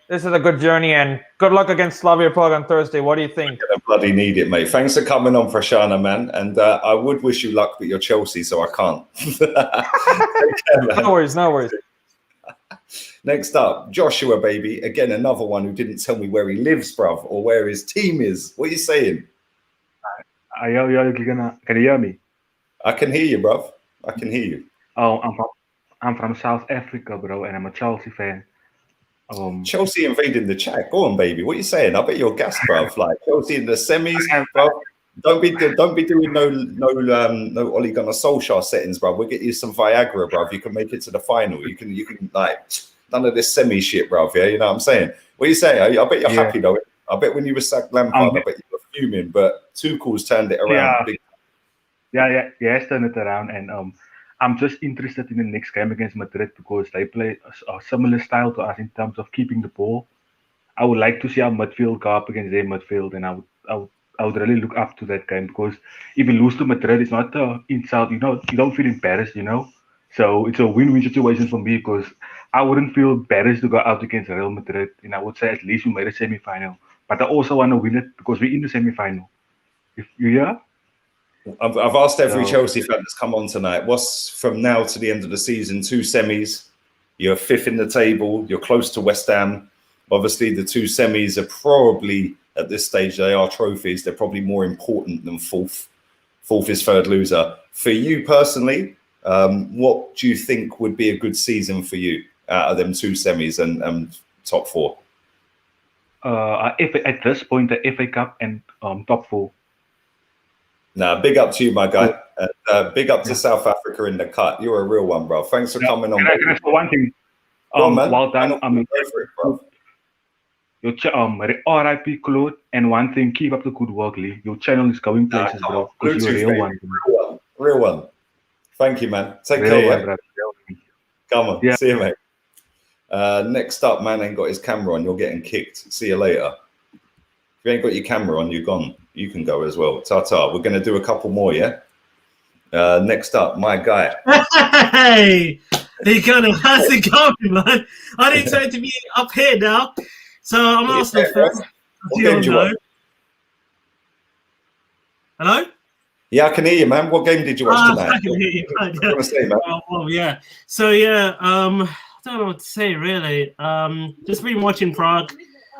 this is a good journey and good luck against Slavia Prague on Thursday. What do you think? I bloody need it, mate. Thanks for coming on, Prashana, man. And I would wish you luck, but you're Chelsea, so I can't. No worries. Next up, Joshua, baby. Again, another one who didn't tell me where he lives, bruv, or where his team is. What are you saying? Can you hear me? I can hear you, bruv. I can hear you. Oh, I'm from South Africa, bro, and I'm a Chelsea fan. Chelsea invading the chat. Go on, baby. What are you saying? I bet you're gassed, bruv. Like Chelsea in the semis, bruv. Don't be doing no Ole Gunnar Solskjaer settings, bruv. We'll get you some Viagra, bruv. You can make it to the final. You can like none of this semi shit, bruv. Yeah, you know what I'm saying. What are you saying? I bet you're happy though. I bet when you were sacked Lampard, I bet you were fuming. But Tuchel's turned it around. Yeah, he's turned it around, and I'm just interested in the next game against Madrid because they play a similar style to us in terms of keeping the ball. I would like to see our midfield go up against their midfield, and I would really look up to that game because if you lose to Madrid, it's not an insult. You don't feel embarrassed, So it's a win-win situation for me because I wouldn't feel embarrassed to go out against Real Madrid, and I would say at least we made a semi-final. But I also want to win it because we're in the semi-final. If you hear? I've asked every Chelsea fan that's come on tonight, what's from now to the end of the season, 2 semis, you're 5th in the table, you're close to West Ham. Obviously, the 2 semis are probably, at this stage, they are trophies. They're probably more important than 4th. 4th is 3rd loser. For you personally, what do you think would be a good season for you out of them 2 semis and top 4? At this point, the FA Cup and top 4. Nah, big up to you, my guy. Big up to South Africa in the cut. You're a real one, bro. Thanks for coming on. Can I say one thing? Well done. RIP Claude, and one thing, keep up the good work, Lee. Your channel is going places, bro. Because you're a real one. Real one. Thank you, man. Take care. Yeah? Come on. Yeah. See you, mate. Next up, man ain't got his camera on. You're getting kicked. See you later. If you ain't got your camera on, you're gone. You can go as well. Ta-ta. We're going to do a couple more, yeah? Next up, my guy. Hey! How's it going, man? I didn't expect to be up here now. So I'm Arsenal fan. Hello? Yeah, I can hear you, man. What game did you watch tonight? I can hear you, man. What do you want to say, man? Oh, yeah. So, yeah, I don't know what to say, really. Just been watching Prague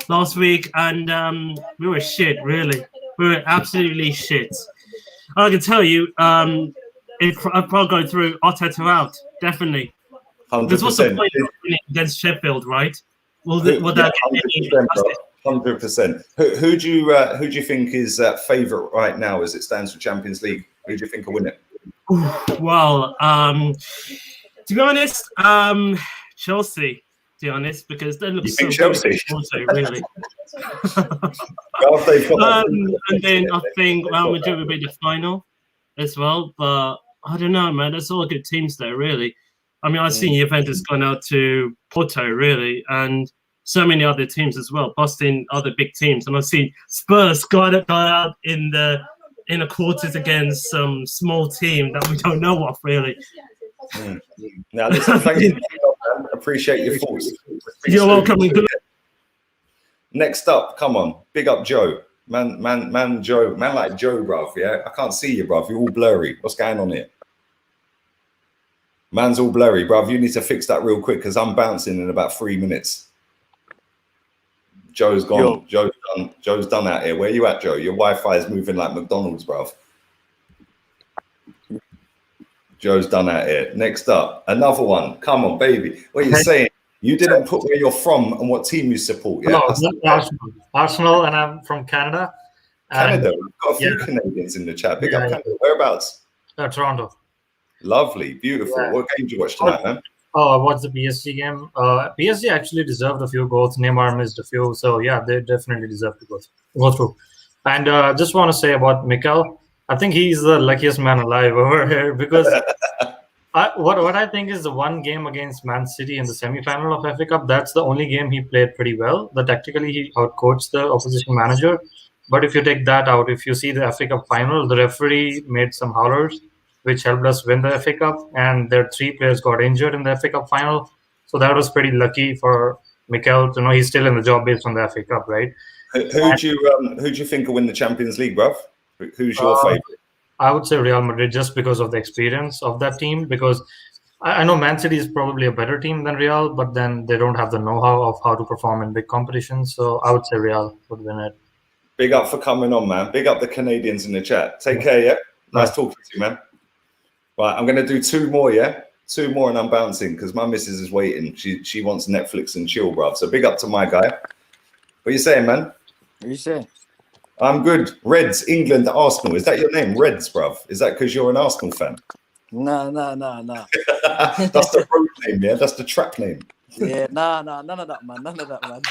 last week, and we were shit, really. We were absolutely shit. I can tell you, if Prague going through, Arteta out, definitely. 100%. There's what's the point of winning against Sheffield, right? Will that get any 100%. Who do you think is favourite right now as it stands for Champions League? Who do you think will win it? Well, to be honest, Chelsea. To be honest, because they look so Chelsea? Good, really. And then I think Real Madrid will be the final as well. But I don't know, man. There's all good teams there, really. I mean, I've seen Juventus gone out to Porto, really, and so many other teams as well, busting other big teams. And I've seen Spurs go out in the quarters against some small team that we don't know of, really. Now, listen, thank you. Man. Appreciate your thoughts. You're welcome. Next up, come on, big up Joe. Man Joe, man like Joe, bruv, yeah? I can't see you, bruv. You're all blurry. What's going on here? Man's all blurry, bruv. You need to fix that real quick because I'm bouncing in about 3 minutes. Joe's gone. Yo. Joe's done out here. Where you at, Joe? Your Wi-Fi is moving like McDonald's, bruv. Joe's done out here. Next up, another one. Come on, baby. What are you saying? You didn't put where you're from and what team you support. Yeah? No, Arsenal, and I'm from Canada. Canada. We've got a few Canadians in the chat. Big up Canada. Whereabouts? Toronto. Lovely. Beautiful. Yeah. What game did you watch tonight, man? Oh, I watched the PSG game. PSG actually deserved a few goals. Neymar missed a few. So, yeah, they definitely deserve to go through. And just want to say about Mikel, I think he's the luckiest man alive over here because what I think is the one game against Man City in the semi-final of FA Cup, that's the only game he played pretty well. Tactically, he outcoached the opposition manager. But if you take that out, if you see the FA Cup final, the referee made some howlers, which helped us win the FA Cup. And their 3 players got injured in the FA Cup final. So that was pretty lucky for Mikel to know he's still in the job based on the FA Cup, right? Who do you think will win the Champions League, bruv? Who's your favourite? I would say Real Madrid just because of the experience of that team. Because I know Man City is probably a better team than Real, but then they don't have the know-how of how to perform in big competitions. So I would say Real would win it. Big up for coming on, man. Big up the Canadians in the chat. Take care, yeah? Nice talking to you, man. Right, I'm going to do 2 more, yeah? 2 more and I'm bouncing because my missus is waiting. She wants Netflix and chill, bruv. So big up to my guy. What you saying, man? What you saying? I'm good. Redz England, Arsenal. Is that your name, Redz, bruv? Is that because you're an Arsenal fan? Nah. That's the road name, yeah? That's the trap name. Yeah, nah, none of that, man. None of that, man.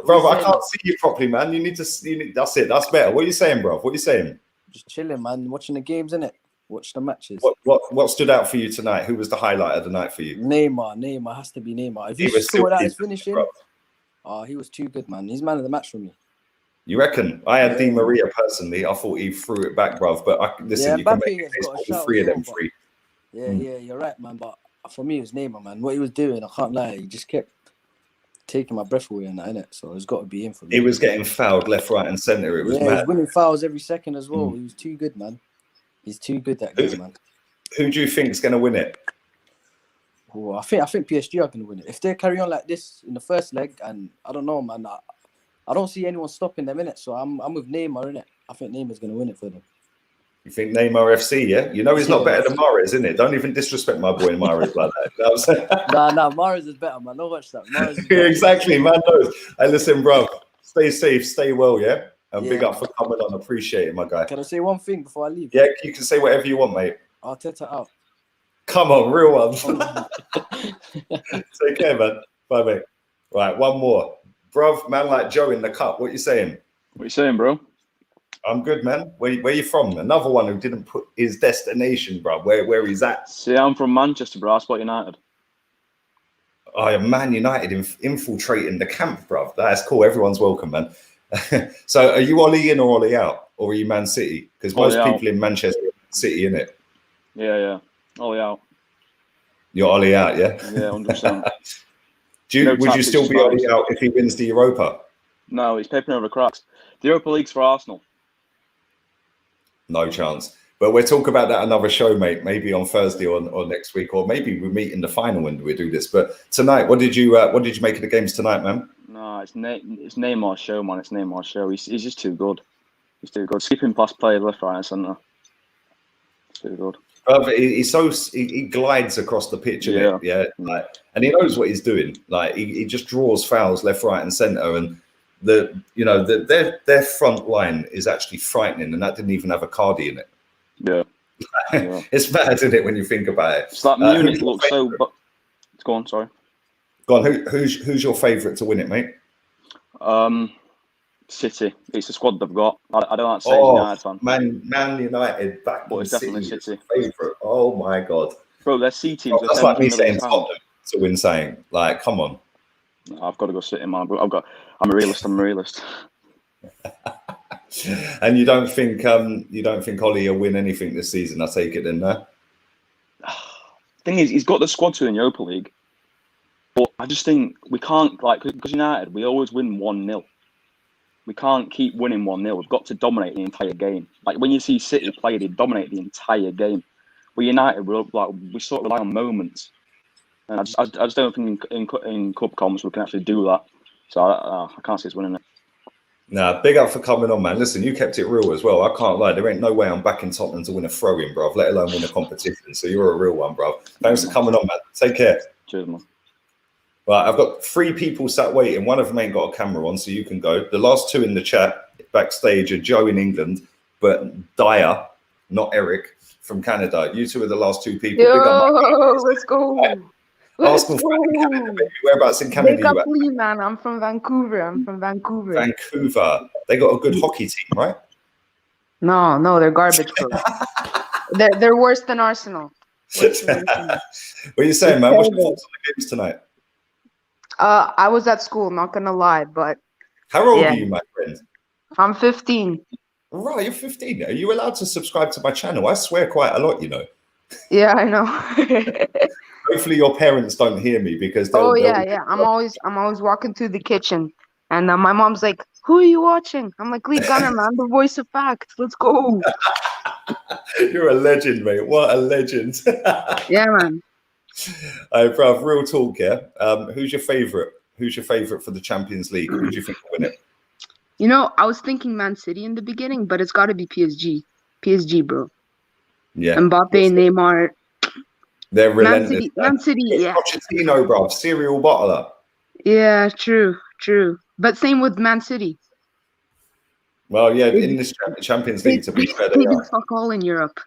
Bro, I can't see you properly, man. You need to. That's it. That's better. What are you saying, bro? What are you saying? Just chilling, man. Watching the games, innit? Watch the matches. What stood out for you tonight? Who was the highlight of the night for you? Neymar has to be Neymar. If He you was saw that still his finishing, he was too good, man. He's man of the match for me. You reckon? I had Di Yeah. Maria personally. I thought he threw it back, bruv. But listen, you can make a case for all 3 of them free. Yeah, you're right, man. But for me, it was Neymar, man. What he was doing, I can't lie. He just kept taking my breath away and that, innit? So it's got to be in for me. He was getting fouled left, right, and centre. It was He mad. was winning fouls every second as well. He was too good, man. He's too good, that game, man. Who do you think's going to win it? Oh, I think PSG are going to win it. If they carry on like this in the first leg, and I don't know, man, I don't see anyone stopping them in it. So I'm with Neymar in it. I think Neymar's going to win it for them. You think Neymar FC, yeah? You know he's not better than Mahrez, isn't it? Don't even disrespect my boy Mahrez like that. You know what I'm saying? Nah, Mahrez is better, man. Don't watch that. Mahrez is Yeah, better. exactly, man. No. Hey, listen, bro. Stay safe, stay well, yeah? And big Yeah, up for coming on. Appreciate it, my guy. Can I say one thing before I leave? Yeah, you can say whatever you want, mate. Arteta out. Come on, real one. Take care, man. Bye, mate. Right, one more. Bruv, man like Joe in the cup. What you saying? What you saying, bro? I'm good, man. Where you from? Another one who didn't put his destination, bro. Where he's at. See, I'm from Manchester, bro. I support United. Oh, yeah, Man United infiltrating the camp, bruv. That's cool. Everyone's welcome, man. So are you Ollie in or Ollie out? Or are you Man City? Because most Ollie out. people in Manchester are Man City, innit? Yeah. Ollie out. You're Ollie out, yeah? Yeah, 100%. Would you still be Ollie out if he wins the Europa? No, he's papering over the cracks. The Europa League's for Arsenal. No chance. But we'll talk about that another show, mate. Maybe on Thursday or next week, or maybe we meet in the final when we do this. But tonight, what did you make of the games tonight, man? No, it's Neymar's show, man. It's Neymar's show. He's just too good. He's too good. Skipping past players left, right, and centre. It's too good. He glides across the pitch, yeah. Like, and he knows what he's doing. Like he just draws fouls left, right, and centre, and their front line is actually frightening, and that didn't even have a Cardi in it. Yeah. It's bad, isn't it, when you think about it? It's like Munich looks so. But go on, sorry. Go on. Who's your favourite to win it, mate? City. It's the squad they've got. I don't like to say United fan. Man United back. But it's definitely City. Favourite. Oh my god, bro, their C teams. That's like me saying Tottenham to win saying. Like, come on. I've got to go City, man. I'm a realist. And you don't think Ollie will win anything this season? I take it then, no? Thing is, he's got the squad to the Europa League, but I just think we can't, because United, we always win 1-0. We can't keep winning 1-0. We've got to dominate the entire game. Like when you see City play, they dominate the entire game. With United, we sort of rely on moments, and I just don't think in cup comps we can actually do that. So I can't see us winning it. Nah, big up for coming on, man. Listen, you kept it real as well. I can't lie. There ain't no way I'm backing Tottenham to win a throw-in, bruv, let alone win a competition. So you're a real one, bruv. Thanks for coming on, man. Take care. Cheers, man. Right, I've got 3 people sat waiting. One of them ain't got a camera on, so you can go. The last 2 in the chat backstage are Joe in England, but Dyer, not Eric, from Canada. You 2 are the last 2 people. Big up, Let's go. Arsenal fan in Canada, baby. Whereabouts in Canada Wake you up, at? Lee, man. I'm from Vancouver. Vancouver. They got a good hockey team, right? No, they're garbage, bro. they're worse than Arsenal. What are you saying, man? What's your thoughts on the games tonight? I was at school, not gonna lie, but How old are you, my friend? I'm 15. Right, you're 15. Are you allowed to subscribe to my channel? I swear quite a lot, you know. Yeah, I know. Hopefully your parents don't hear me because yeah. I'm always walking through the kitchen, and my mom's like, "Who are you watching?" I'm like, "Lee Gunner, man, the voice of fact. Let's go." You're a legend, mate. What a legend. Yeah, man. Hey, bro, real talk, yeah. Who's your favorite? Who's your favorite for the Champions League? Who do you think will win it? You know, I was thinking Man City in the beginning, but it's got to be PSG. PSG, bro. Yeah. Mbappe, Neymar. They're Man relentless. City, Man City, yeah. Pochettino, bruv, serial bottler. Yeah, true. But same with Man City. Well, yeah, in this Champions League, to be fair, They do fuck all in Europe,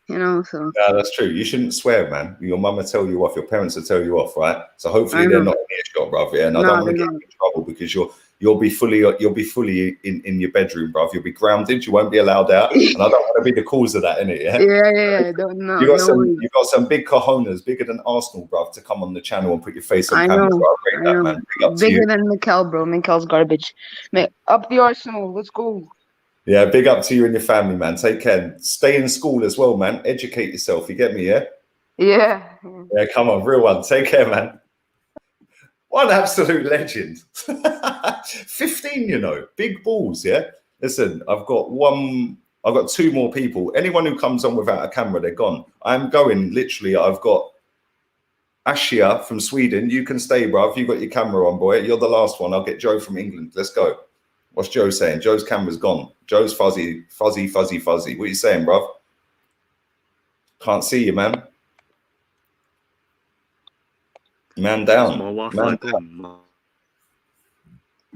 so. Yeah, that's true. You shouldn't swear, man. Your mum will tell you off. Your parents will tell you off, right? So hopefully I they're know. not in earshot, bruv. Yeah, and I No, don't want to they're get you in trouble because you'll be fully in your bedroom, bruv. You'll be grounded. You won't be allowed out, and I don't want to be the cause of that, innit? Yeah. Yeah. You got some big cojones, bigger than Arsenal, bruv, to come on the channel and put your face on I camera. know. So I rate that, man. Big up to Bigger you. than Mikel, bro. Mikel's garbage. Up the Arsenal. Let's go. Yeah, big up to you and your family, man. Take care. Stay in school as well, man. Educate yourself. You get me, yeah? Yeah. Yeah, come on, real one. Take care, man. What an absolute legend. 15, big balls, yeah? Listen, I've got two more people. Anyone who comes on without a camera, they're gone. I'm going, literally, I've got Ashia from Sweden. You can stay, bruv. You got your camera on, boy. You're the last one. I'll get Joe from England. Let's go. What's Joe saying? Joe's camera's gone. Joe's fuzzy. What are you saying, bruv? Can't see you, man. Man down.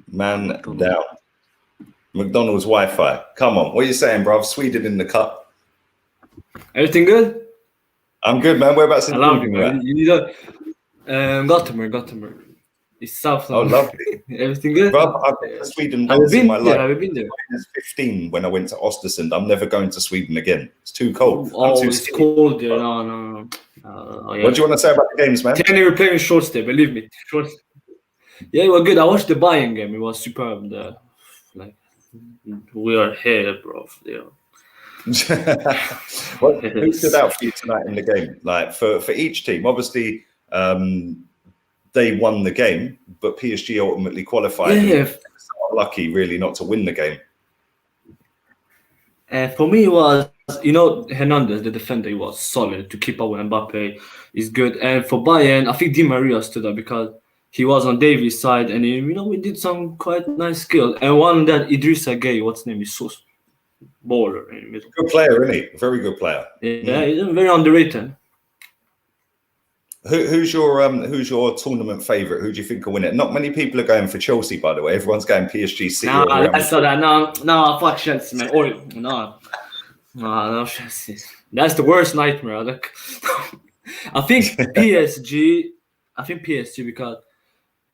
Man down. McDonald's Wi-Fi. Come on. What are you saying, bruv? Sweden in the cup. Everything good? I'm good, man. Whereabouts in I love Sweden you, man. You need a Gothenburg. It's South Oh, London. lovely. Everything good? Bruv, I've been to Sweden Have once you in my been? life. Yeah, have you been there? I was 15 when I went to Östersund. I'm never going to Sweden again. It's too cold. I'm Oh, too it's skinny. cold there. No. Yeah. What do you want to say about the games, man? Ten were playing shorts there, believe me. Shorts. Yeah, it was good. I watched the Bayern game. It was superb. We are here, bro. Yeah. Who stood out for you tonight in the game? Like for each team, obviously they won the game, but PSG ultimately qualified. Yeah. And lucky, really, not to win the game. For me, it was, Hernandez, the defender, he was solid to keep up with Mbappe. Is good. And for Bayern, I think Di Maria stood up because he was on Davies' side, and we did some quite nice skill. And one that Idrissa Gueye, what's his name, is so baller. Good player, isn't he? Very good player. Yeah, he's very underrated. Who's your tournament favourite? Who do you think will win it? Not many people are going for Chelsea, by the way. Everyone's going PSG, City. No, or Real I saw that. No, fuck Chelsea, man. Or no, Chelsea. That's the worst nightmare. Look, I think PSG. Because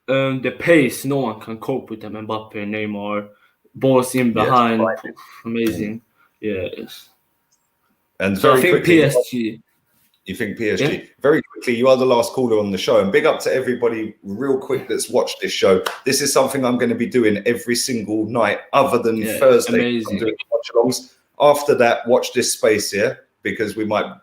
the pace, no one can cope with them. Mbappe, Neymar, balls in behind, amazing. Yes. And So very I think quickly, PSG. You think PSG? Yeah. Very quickly, you are the last caller on the show. And big up to everybody real quick that's watched this show. This is something I'm going to be doing every single night other than Thursday. Amazing. I'm doing watch-alongs. After that, watch this space here because we might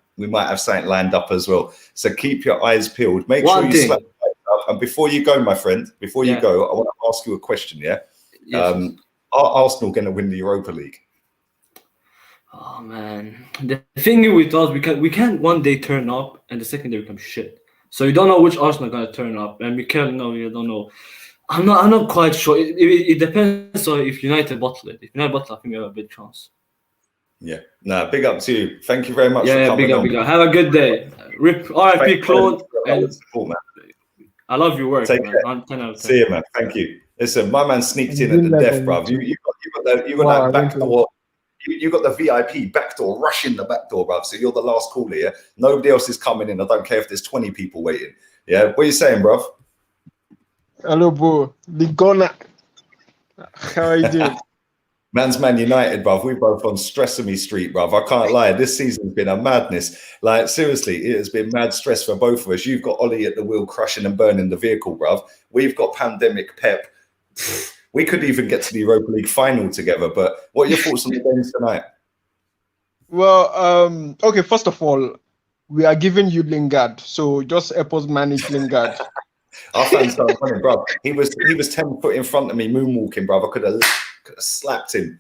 have something lined up as well. So keep your eyes peeled. Make sure you slap the like up. And before you go, my friend, I want to ask you a question, yeah? Yes. Are Arsenal going to win the Europa League? Oh man, the thing with us, we can't one day turn up and the second day become shit. So you don't know which Arsenal are gonna turn up, and we can't know. You don't know. I'm not quite sure. It depends on if United bottle it. If United bottle, I think we have a big chance. Yeah. No, big up to you. Thank you very much for Yeah, coming big up, on. big up. Have a good day. RIP Claude. And I love your work, Take man. care. I'm 10 out of 10. See you, man. Thank you. Listen, my man sneaked in at the death, bruv. You got that back door. You got the VIP back door, rushing the back door, bruv. So you're the last caller, yeah? Nobody else is coming in. I don't care if there's 20 people waiting. Yeah? What are you saying, bruv? Hello, bro. The gunner. How are you doing? Man's Man United, bruv. We're both on Stressamy Street, bruv. I can't lie. This season's been a madness. Like, seriously, it has been mad stress for both of us. You've got Ollie at the wheel crushing and burning the vehicle, bruv. We've got pandemic Pep. We could even get to the Europa League final together. But what are your thoughts on the games tonight? Well, okay, first of all, we are giving you Lingard. So just help us manage Lingard. Our fans started running, bruv. He was 10 foot in front of me, moonwalking, bruv. I could have slapped him.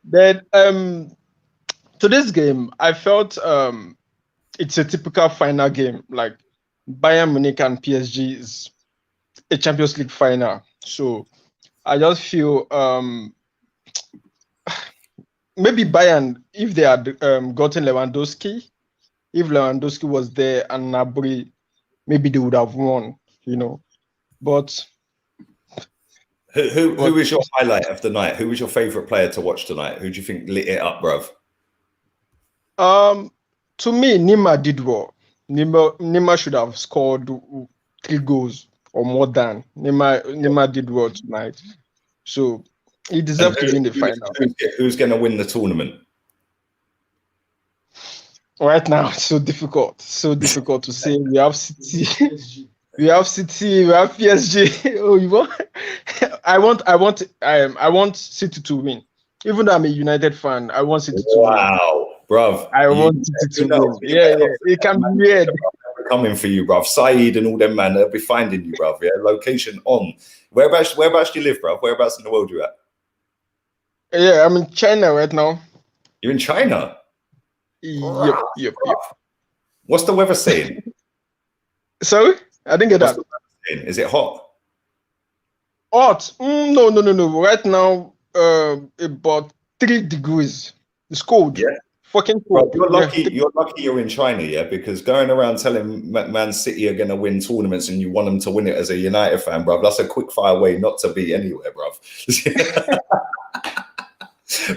Then today's game, I felt it's a typical final game. Like Bayern Munich and PSG is a Champions League final. So I just feel maybe Bayern, if they had gotten Lewandowski, if Lewandowski was there and Gnabry, maybe they would have won, you know. But who was your highlight of the night? Who was your favourite player to watch tonight? Who do you think lit it up, bruv? To me, Nima did well. Nima should have scored 3 goals or more than. Nima did well tonight. So he deserved to win the final. Who's going to win the tournament? Right now, it's so difficult. So difficult to say. We have City. We have City. We have PSG. Oh, you want? I want City to win. Even though I'm a United fan, I want City to win. Wow, bruv. I want City to win. Yeah. It can be weird. Coming for you, bruv. Saeed and all them, man, they'll be finding you, bruv. Yeah, location on. Whereabouts do you live, bruv? Whereabouts in the world you at? Yeah, I'm in China right now. You're in China? Yep. What's the weather saying? Sorry? I didn't get that. Is it hot? Hot? No. Right now, about 3 degrees. It's cold. Yeah. Fucking cold. Bro, you're lucky you're in China, yeah? Because going around telling Man City are going to win tournaments and you want them to win it as a United fan, bruv, that's a quick fire way not to be anywhere, bruv.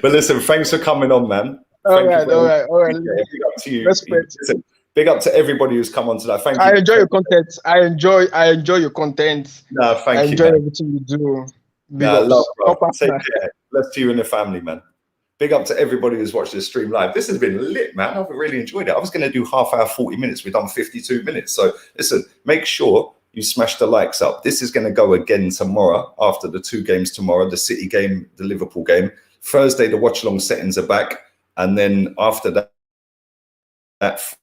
But listen, thanks for coming on, man. All right. Big up to you. Respect. Listen, big up to everybody who's come on tonight. Thank you. I enjoy your content. I enjoy your content. No, thank you. I enjoy man. everything you do. Love, bro. Take care. Bless to you and the family, man. Big up to everybody who's watched this stream live. This has been lit, man. I've really enjoyed it. I was going to do half hour, 40 minutes. We've done 52 minutes. So listen, make sure you smash the likes up. This is going to go again tomorrow after the 2 games tomorrow, the City game, the Liverpool game. Thursday, the watch along settings are back. And then after that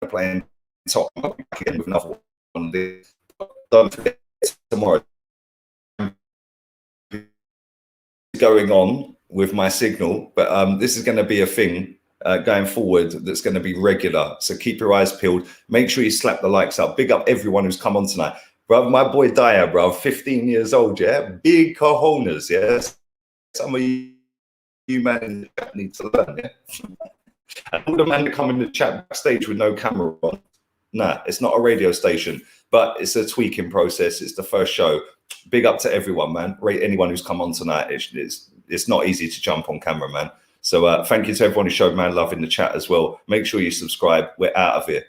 playing top again with another one. Don't forget tomorrow going on with my signal, but this is going to be a thing going forward that's going to be regular. So keep your eyes peeled. Make sure you slap the likes up. Big up everyone who's come on tonight. Bro, my boy Dyer, bro, 15 years old, yeah? Big cojones, yeah? Some of you man in the chat need to learn, yeah? And all the man that come in the chat backstage with no camera on. Nah, it's not a radio station, but it's a tweaking process. It's the first show. Big up to everyone, man. Rate anyone who's come on tonight. It's not easy to jump on camera, man. So thank you to everyone who showed man love in the chat as well. Make sure you subscribe. We're out of here.